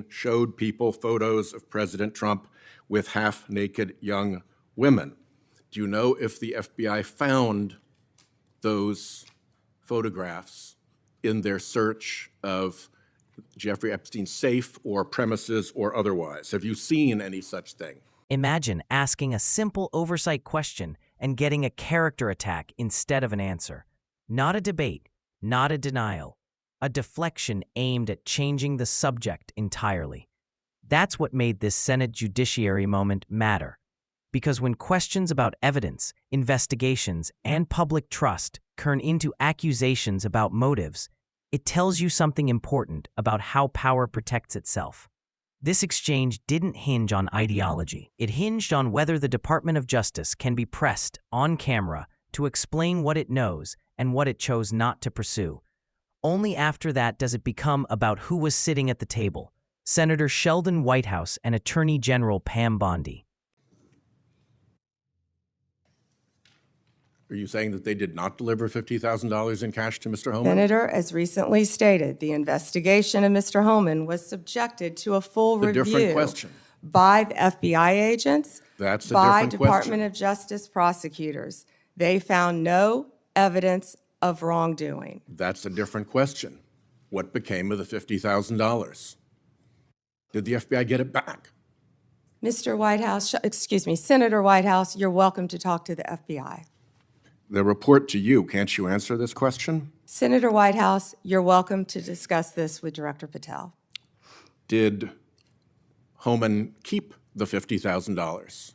showed people photos of President Trump with half-naked young women. Do you know if the FBI found those photographs in their search of Jeffrey Epstein's safe or premises or otherwise? Have you seen any such thing? Imagine asking a simple oversight question and getting a character attack instead of an answer. Not a debate, not a denial, a deflection aimed at changing the subject entirely. That's what made this Senate Judiciary moment matter. Because when questions about evidence, investigations, and public trust turn into accusations about motives, it tells you something important about how power protects itself. This exchange didn't hinge on ideology. It hinged on whether the Department of Justice can be pressed on camera to explain what it knows and what it chose not to pursue. Only after that does it become about who was sitting at the table: Senator Sheldon Whitehouse and Attorney General Pam Bondi. Are you saying that they did not deliver $50,000 in cash to Mr. Homan? Senator, as recently stated, the investigation of Mr. Homan was subjected to a full A review different question. by the FBI agents, That's a by different Department question. of Justice prosecutors. They found no evidence of wrongdoing. That's a different question. What became of the $50,000? Did the FBI get it back? Mr. Whitehouse, Senator Whitehouse, you're welcome to talk to the FBI. The report to you, can't you answer this question? Senator Whitehouse, you're welcome to discuss this with Director Patel. Did Homan keep the $50,000?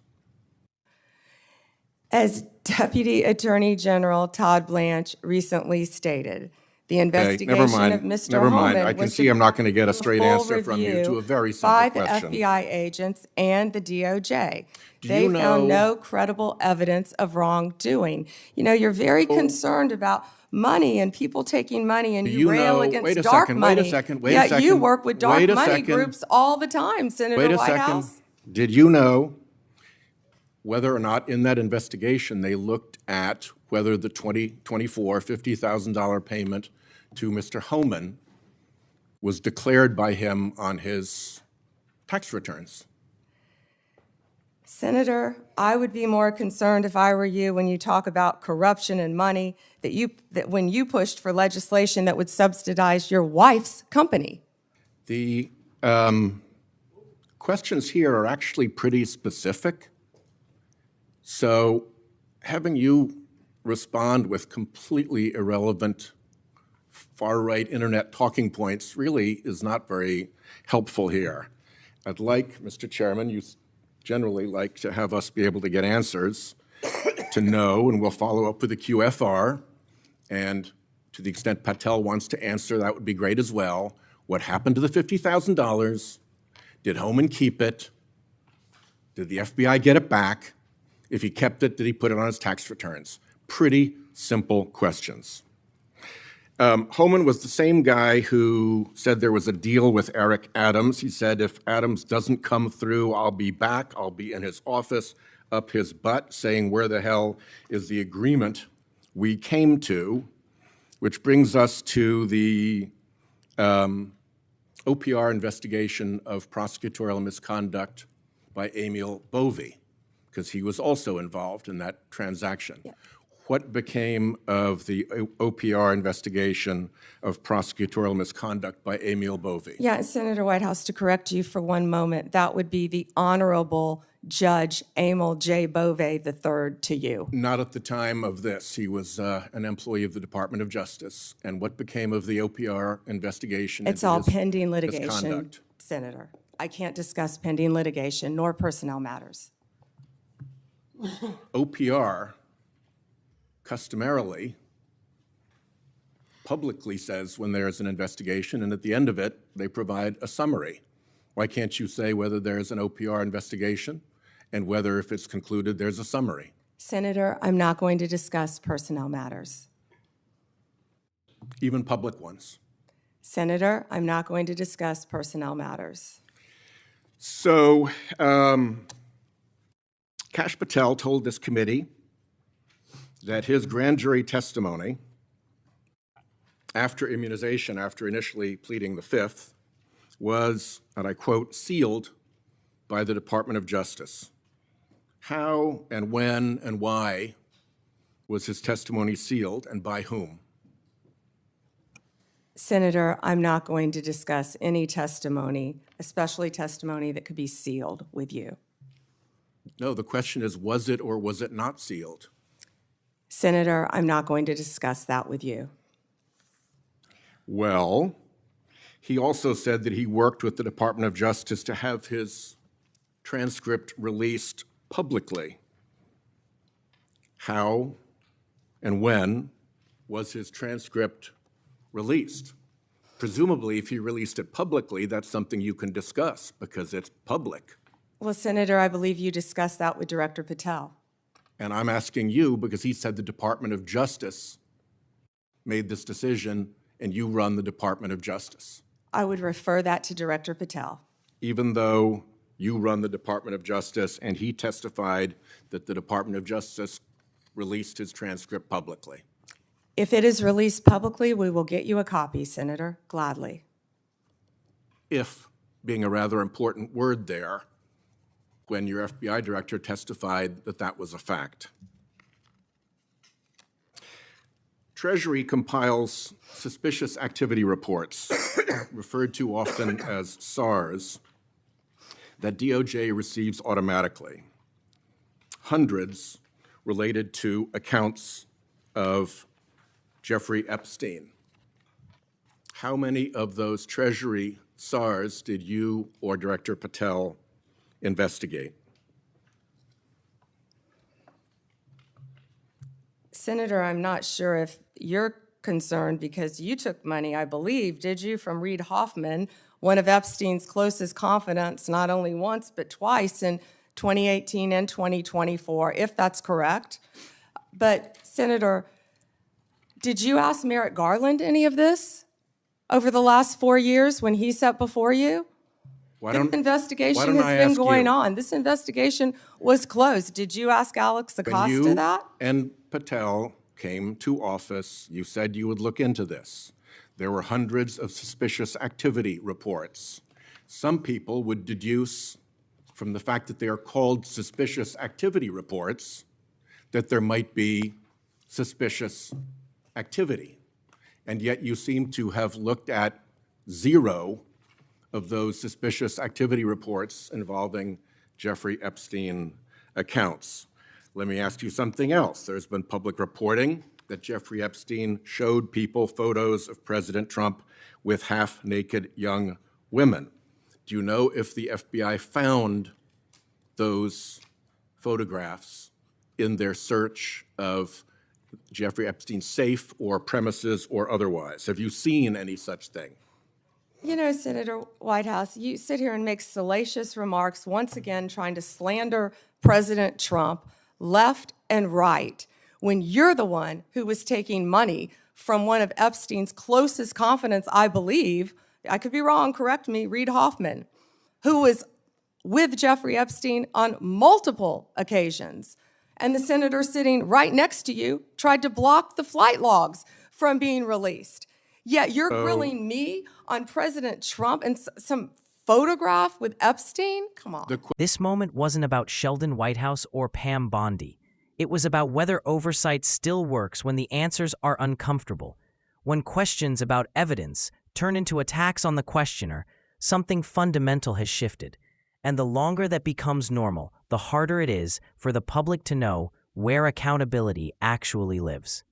As Deputy Attorney General Todd Blanche recently stated, the investigation of Mr. Never mind. Homan I can was see I'm not going to get a straight full answer from you to a very simple by question. the FBI agents and the DOJ. Do They you found know- no credible evidence of wrongdoing. You know, you're very concerned about money and people taking money, and Do you you rail know- against wait a dark second, money. wait a second, wait a Yet you second, work with dark wait a money second. groups all the time, Senator Wait a Whitehouse. second. Did you know whether or not in that investigation they looked at whether the 2024 $50,000 payment to Mr. Homan was declared by him on his tax returns? Senator, I would be more concerned if I were you when you talk about corruption and money, that when you pushed for legislation that would subsidize your wife's company. The questions here are actually pretty specific. So having you respond with completely irrelevant far-right internet talking points really is not very helpful here. I'd like, Mr. Chairman, you generally like to have us be able to get answers, to know, and we'll follow up with the QFR. And to the extent Patel wants to answer, that would be great as well. What happened to the $50,000? Did Homan keep it? Did the FBI get it back? If he kept it, did he put it on his tax returns? Pretty simple questions. Homan was the same guy who said there was a deal with Eric Adams. He said, if Adams doesn't come through, I'll be back. I'll be in his office, up his butt, saying, where the hell is the agreement we came to? Which brings us to the OPR investigation of prosecutorial misconduct by Emil Bovee, because he was also involved in that transaction. Yeah. What became of the OPR investigation of prosecutorial misconduct by Emil Bovee? Yeah, Senator Whitehouse, to correct you for one moment, that would be the Honorable Judge Emil J. Bovee III to you. Not at the time of this. He was an employee of the Department of Justice. And what became of the OPR investigation? It's all pending litigation, misconduct? Senator. I can't discuss pending litigation nor personnel matters. OPR customarily publicly says when there's an investigation, and at the end of it, they provide a summary. Why can't you say whether there's an OPR investigation and whether, if it's concluded, there's a summary? Senator, I'm not going to discuss personnel matters. Even public ones? Senator, I'm not going to discuss personnel matters. So, Kash Patel told this committee that his grand jury testimony after immunization, after initially pleading the Fifth, was, and I quote, sealed by the Department of Justice. How and when and why was his testimony sealed, and by whom? Senator, I'm not going to discuss any testimony, especially testimony that could be sealed with you. No, the question is, was it or was it not sealed? Senator, I'm not going to discuss that with you. Well, he also said that he worked with the Department of Justice to have his transcript released publicly. How and when was his transcript released? Presumably, if he released it publicly, that's something you can discuss because it's public. Well, Senator, I believe you discussed that with Director Patel. And I'm asking you because he said the Department of Justice made this decision and you run the Department of Justice. I would refer that to Director Patel. Even though you run the Department of Justice and he testified that the Department of Justice released his transcript publicly. If it is released publicly, we will get you a copy, Senator, gladly. If being a rather important word there, when your FBI director testified that that was a fact. Treasury compiles suspicious activity reports, referred to often as SARs, that DOJ receives automatically. Hundreds related to accounts of Jeffrey Epstein. How many of those Treasury SARs did you or Director Patel investigate? Senator, I'm not sure if you're concerned because you took money, I believe, did you, from Reid Hoffman, one of Epstein's closest confidants, not only once but twice in 2018 and 2024, if that's correct. But, Senator, did you ask Merrick Garland any of this over the last 4 years when he sat before you? This investigation has been going on. This investigation was closed. Did you ask Alex Acosta that? And Patel came to office, you said you would look into this. There were hundreds of suspicious activity reports. Some people would deduce from the fact that they are called suspicious activity reports that there might be suspicious activity. And yet you seem to have looked at 0 of those suspicious activity reports involving Jeffrey Epstein accounts. Let me ask you something else. There's been public reporting that Jeffrey Epstein showed people photos of President Trump with half-naked young women. Do you know if the FBI found those photographs in their search of Jeffrey Epstein's safe or premises or otherwise? Have you seen any such thing? You know, Senator Whitehouse, you sit here and make salacious remarks, once again trying to slander President Trump left and right, when you're the one who was taking money from one of Epstein's closest confidants, I believe, I could be wrong, correct me, Reid Hoffman, who was with Jeffrey Epstein on multiple occasions. And the senator sitting right next to you tried to block the flight logs from being released. Yet you're grilling me on President Trump and some photograph with Epstein? Come on. This moment wasn't about Sheldon Whitehouse or Pam Bondi. It was about whether oversight still works when the answers are uncomfortable. When questions about evidence turn into attacks on the questioner, something fundamental has shifted. And the longer that becomes normal, the harder it is for the public to know where accountability actually lives.